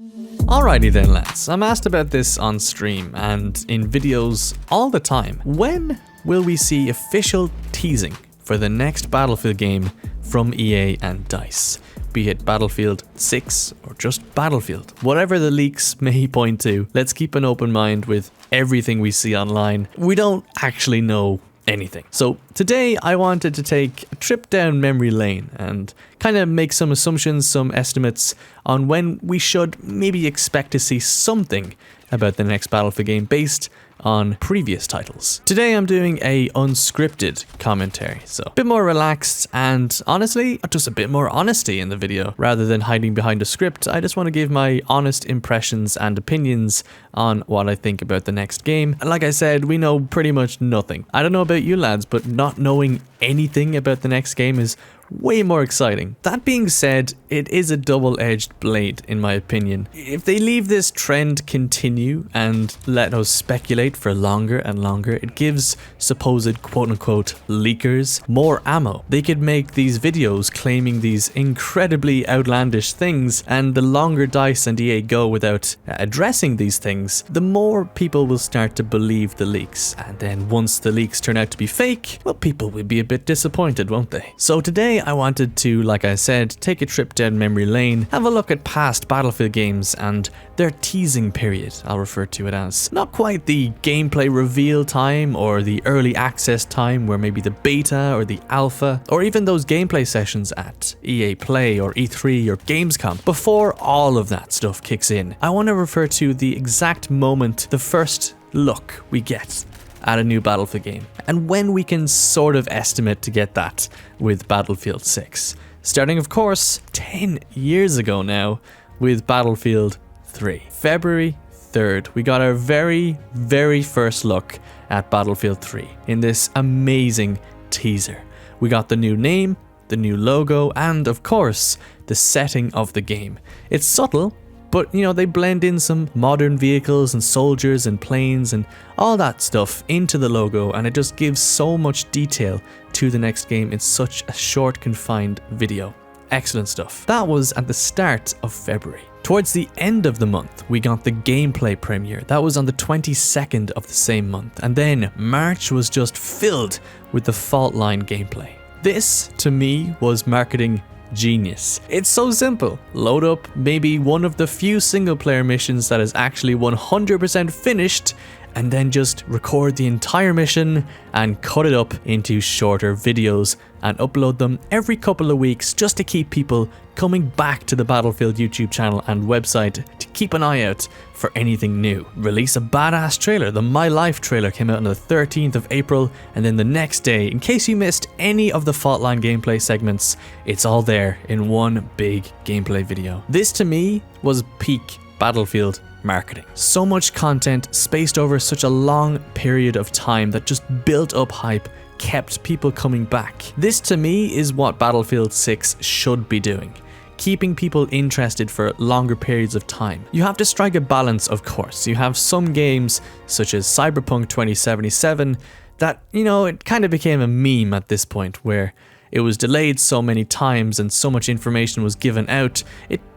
Alrighty then lads, I'm asked about this on stream and in videos all the time. When will we see official teasing for the next Battlefield game from EA and DICE? Be it Battlefield 6 or just Battlefield. Whatever the leaks may point to, let's keep an open mind with everything we see online. We don't actually know anything. So today I wanted to take a trip down memory lane and kind of make some assumptions, some estimates on when we should maybe expect to see something about the next Battlefield game based on previous titles. Today I'm doing a unscripted commentary, so a bit more relaxed and honestly, just a bit more honesty in the video. Rather than hiding behind a script, I just want to give my honest impressions and opinions on what I think about the next game. And like I said, we know pretty much nothing. I don't know about you lads, but not knowing anything about the next game is way more exciting. That being said, it is a double-edged blade in my opinion. If they leave this trend continue and let us speculate for longer and longer, it gives supposed quote-unquote leakers more ammo. They could make these videos claiming these incredibly outlandish things, and the longer DICE and EA go without addressing these things, the more people will start to believe the leaks. And then once the leaks turn out to be fake, well, people will be a bit disappointed, won't they? So today I wanted to, like I said, take a trip down memory lane, have a look at past Battlefield games and their teasing period, I'll refer to it as. Not quite the gameplay reveal time or the early access time where maybe the beta or the alpha or even those gameplay sessions at EA Play or E3 or Gamescom. Before all of that stuff kicks in, I want to refer to the exact moment, the first look we get at a new Battlefield game, and when we can sort of estimate to get that with Battlefield 6. Starting of course 10 years ago now with Battlefield 3. February 3rd, we got our very first look at Battlefield 3 in this amazing teaser. We got the new name, the new logo, and of course the setting of the game. It's subtle, but you know, they blend in some modern vehicles and soldiers and planes and all that stuff into the logo, and it just gives so much detail to the next game in such a short confined video. Excellent stuff. That was at the start of February. Towards the end of the month, we got the gameplay premiere. That was on the 22nd of the same month. And then March was just filled with the fault line gameplay. This, to me, was marketing genius. It's so simple. Load up maybe one of the few single player missions that is actually 100% finished, and then just record the entire mission and cut it up into shorter videos and upload them every couple of weeks just to keep people coming back to the Battlefield YouTube channel and website to keep an eye out for anything new. Release a badass trailer. The My Life trailer came out on the 13th of April, and then the next day, in case you missed any of the fault line gameplay segments, it's all there in one big gameplay video. This to me was peak Battlefield marketing. So much content spaced over such a long period of time that just built up hype, kept people coming back. This to me is what Battlefield 6 should be doing. Keeping people interested for longer periods of time. You have to strike a balance, of course. You have some games, such as Cyberpunk 2077, that, you know, it kind of became a meme at this point, where it was delayed so many times and so much information was given out,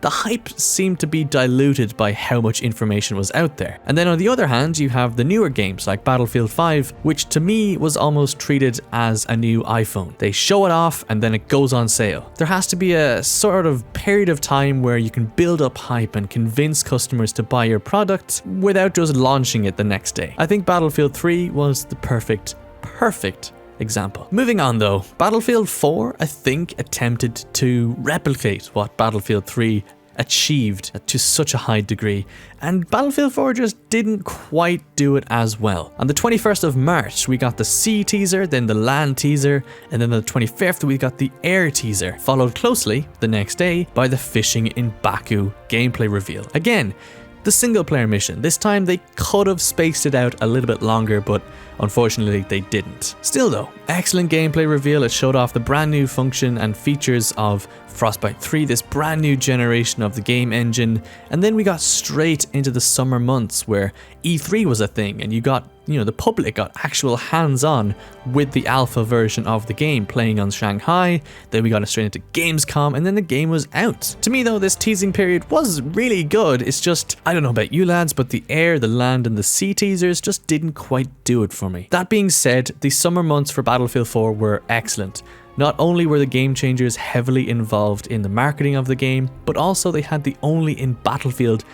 the hype seemed to be diluted by how much information was out there. And then on the other hand, you have the newer games like Battlefield 5, which to me was almost treated as a new iPhone. They show it off and then it goes on sale. There has to be a sort of period of time where you can build up hype and convince customers to buy your product without just launching it the next day. I think Battlefield 3 was the perfect example. Moving on though, Battlefield 4 I think attempted to replicate what Battlefield 3 achieved to such a high degree, and Battlefield 4 just didn't quite do it as well. On the 21st of March we got the sea teaser, then the land teaser, and then on the 25th we got the air teaser, followed closely the next day by the fishing in Baku gameplay reveal. Again, the single player mission. This time they could have spaced it out a little bit longer, but unfortunately they didn't. Still though, excellent gameplay reveal. It showed off the brand new function and features of Frostbite 3, this brand new generation of the game engine, and then we got straight into the summer months where E3 was a thing and you got the public got actual hands-on with the alpha version of the game, playing on Shanghai. Then we got straight into Gamescom, and then the game was out. To me though, this teasing period was really good. It's just, I don't know about you lads, but the air, the land, and the sea teasers just didn't quite do it for me. That being said, the summer months for Battlefield 4 were excellent. Not only were the game changers heavily involved in the marketing of the game, but also they had the only in Battlefield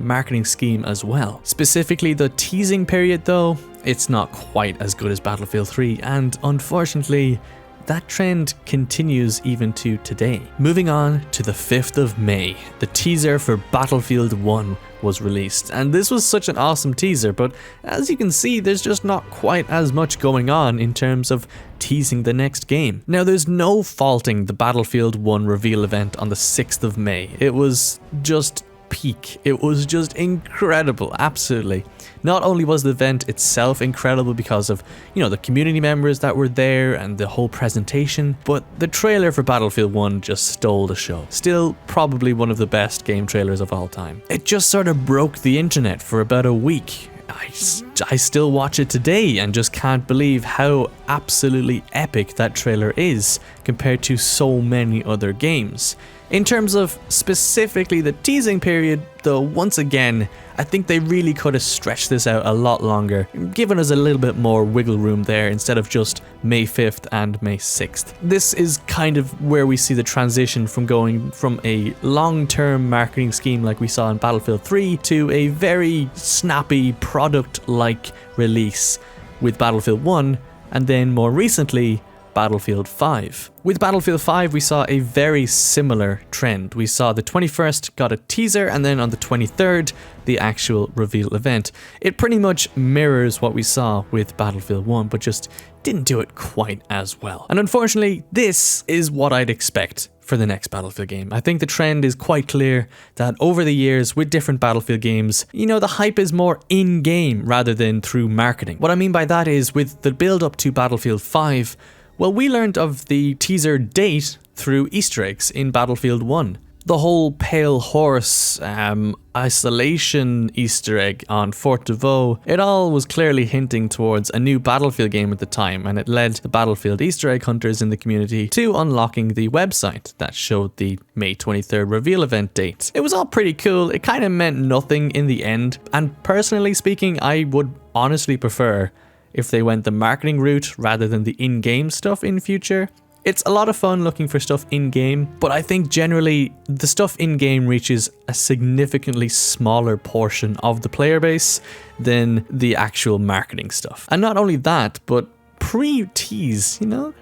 marketing scheme as well. Specifically the teasing period though, it's not quite as good as Battlefield 3, and unfortunately that trend continues even to today. Moving on to the 5th of May, the teaser for Battlefield 1 was released, and this was such an awesome teaser, but as you can see, there's just not quite as much going on in terms of teasing the next game. Now, there's no faulting the Battlefield 1 reveal event on the 6th of May. It was just peak. It was just incredible, absolutely. Not only was the event itself incredible because of, the community members that were there and the whole presentation, but the trailer for Battlefield 1 just stole the show. Still probably one of the best game trailers of all time. It just sort of broke the internet for about a week. I still watch it today and just can't believe how absolutely epic that trailer is compared to so many other games. In terms of specifically the teasing period, though, once again, I think they really could have stretched this out a lot longer, giving us a little bit more wiggle room there instead of just May 5th and May 6th. This is kind of where we see the transition from going from a long-term marketing scheme like we saw in Battlefield 3 to a very snappy product-like release with Battlefield 1, and then more recently, Battlefield 5. With Battlefield 5, we saw a very similar trend. We saw the 21st got a teaser, and then on the 23rd, the actual reveal event. It pretty much mirrors what we saw with Battlefield 1, but just didn't do it quite as well. And unfortunately, this is what I'd expect for the next Battlefield game. I think the trend is quite clear that over the years with different Battlefield games, the hype is more in-game rather than through marketing. What I mean by that is with the build up to Battlefield 5, well, we learned of the teaser date through Easter eggs in Battlefield 1. The whole Pale Horse isolation Easter egg on Fort de Vaux, it all was clearly hinting towards a new Battlefield game at the time, and it led the Battlefield Easter egg hunters in the community to unlocking the website that showed the May 23rd reveal event date. It was all pretty cool. It kind of meant nothing in the end, and personally speaking, I would honestly prefer if they went the marketing route rather than the in-game stuff in future. It's a lot of fun looking for stuff in-game, but I think generally the stuff in-game reaches a significantly smaller portion of the player base than the actual marketing stuff. And not only that, but pre-tease,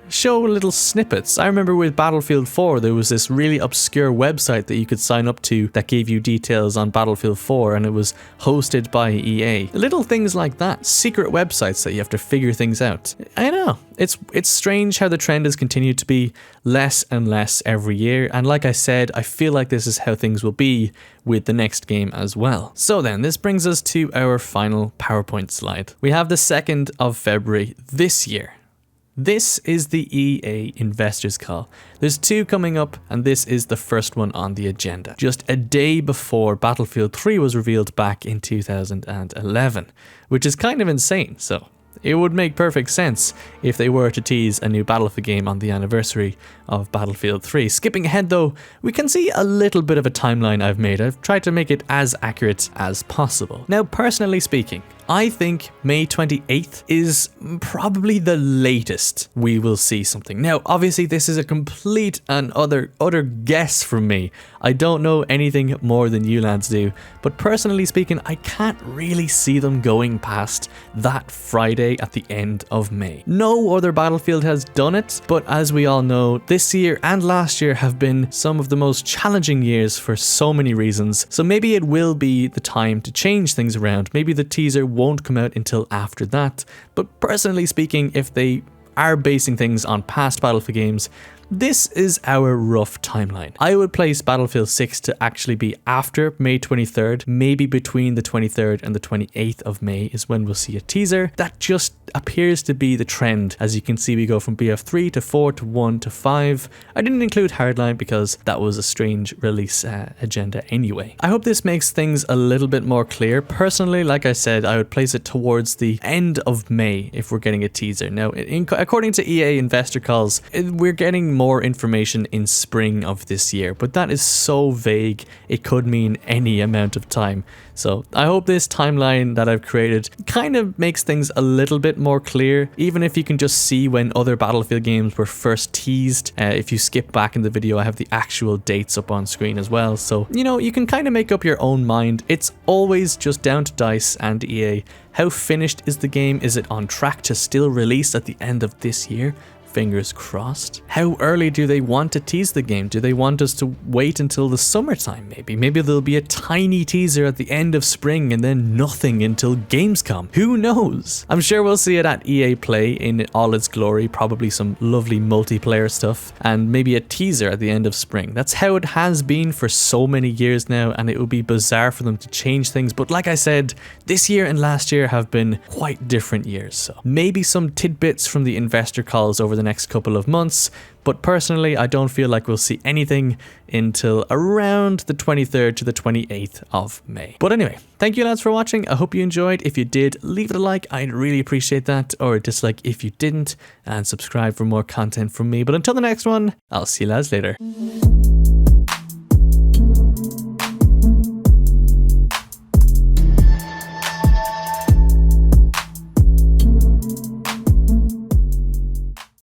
show little snippets. I remember with Battlefield 4, there was this really obscure website that you could sign up to that gave you details on Battlefield 4, and it was hosted by EA. Little things like that, secret websites that you have to figure things out. I know, it's strange how the trend has continued to be less and less every year, and like I said, I feel like this is how things will be with the next game as well. So then, this brings us to our final PowerPoint slide. We have the 2nd of February this year. This is the EA Investors Call. There's 2 coming up, and this is the first one on the agenda. Just a day before Battlefield 3 was revealed back in 2011, which is kind of insane, so it would make perfect sense if they were to tease a new Battlefield game on the anniversary of Battlefield 3. Skipping ahead though, we can see a little bit of a timeline I've made. I've tried to make it as accurate as possible. Now, personally speaking, I think May 28th is probably the latest we will see something. Now, obviously, this is a complete and utter guess from me. I don't know anything more than you lads do, but personally speaking, I can't really see them going past that Friday at the end of May. No other Battlefield has done it, but as we all know, this year and last year have been some of the most challenging years for so many reasons, so maybe it will be the time to change things around. Maybe the teaser won't come out until after that, but personally speaking, if they are basing things on past Battlefield games, this is our rough timeline. I would place Battlefield 6 to actually be after May 23rd, maybe between the 23rd and the 28th of May is when we'll see a teaser. That just appears to be the trend. As you can see, we go from BF3 to 4 to 1 to 5. I didn't include Hardline because that was a strange release agenda anyway. I hope this makes things a little bit more clear. Personally, like I said, I would place it towards the end of May if we're getting a teaser. Now, according to EA investor calls, we're getting more information in spring of this year, but that is so vague, it could mean any amount of time. So I hope this timeline that I've created kind of makes things a little bit more clear, even if you can just see when other Battlefield games were first teased. If you skip back in the video, I have the actual dates up on screen as well. So, you know, you can kind of make up your own mind. It's always just down to DICE and EA. How finished is the game? Is it on track to still release at the end of this year? Fingers crossed. How early do they want to tease the game? Do they want us to wait until the summertime maybe? Maybe there'll be a tiny teaser at the end of spring and then nothing until Gamescom. Who knows? I'm sure we'll see it at EA Play in all its glory, probably some lovely multiplayer stuff, and maybe a teaser at the end of spring. That's how it has been for so many years now, and it would be bizarre for them to change things. But like I said, this year and last year have been quite different years, so maybe some tidbits from the investor calls over the next couple of months, but personally I don't feel like we'll see anything until around the 23rd to the 28th of May. But anyway, thank you lads for watching. I hope you enjoyed. If you did, leave it a like, I'd really appreciate that, or a dislike if you didn't, and subscribe for more content from me. But until the next one, I'll see you lads later.